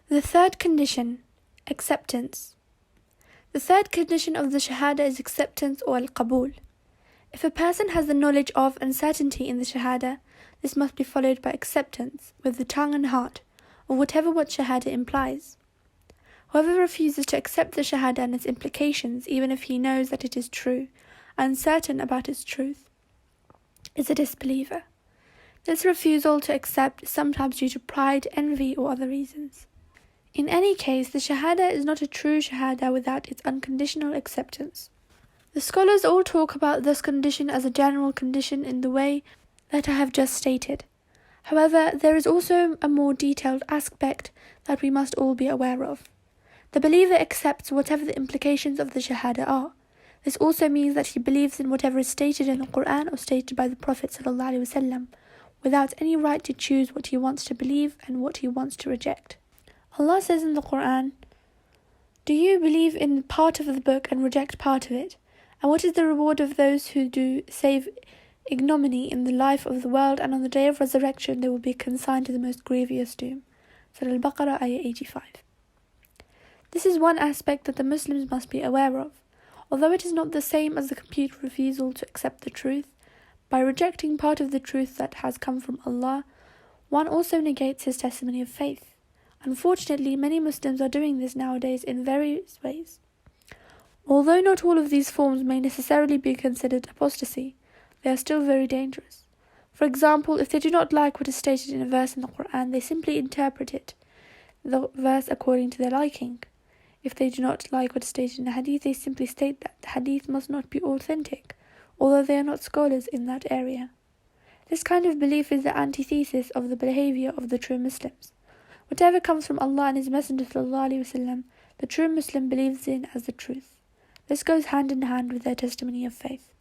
The third condition, acceptance. The third condition of the Shahada is acceptance or al-Qabul. If a person has the knowledge of and certainty in the Shahada, this must be followed by acceptance, with the tongue and heart, of what Shahada implies. Whoever refuses to accept the Shahada and its implications, even if he knows that it is true, and certain about its truth, is a disbeliever. This refusal to accept is sometimes due to pride, envy, or other reasons. In any case, the Shahada is not a true Shahada without its unconditional acceptance. The scholars all talk about this condition as a general condition in the way that I have just stated. However, there is also a more detailed aspect that we must all be aware of. The believer accepts whatever the implications of the Shahada are. This also means that he believes in whatever is stated in the Quran or stated by the Prophet ﷺ, without any right to choose what he wants to believe and what he wants to reject. Allah says in the Quran, "Do you believe in part of the book and reject part of it? And what is the reward of those who do save ignominy in the life of the world, and on the day of resurrection they will be consigned to the most grievous doom?" Surah Al-Baqarah, ayah 85. This is one aspect that the Muslims must be aware of. Although it is not the same as the complete refusal to accept the truth, by rejecting part of the truth that has come from Allah, one also negates his testimony of faith. Unfortunately, many Muslims are doing this nowadays in various ways. Although not all of these forms may necessarily be considered apostasy, they are still very dangerous. For example, if they do not like what is stated in a verse in the Quran, they simply interpret the verse according to their liking. If they do not like what is stated in the hadith, they simply state that the hadith must not be authentic, although they are not scholars in that area. This kind of belief is the antithesis of the behavior of the true Muslims. Whatever comes from Allah and His Messenger ﷺ, the true Muslim believes in as the truth. This goes hand in hand with their testimony of faith.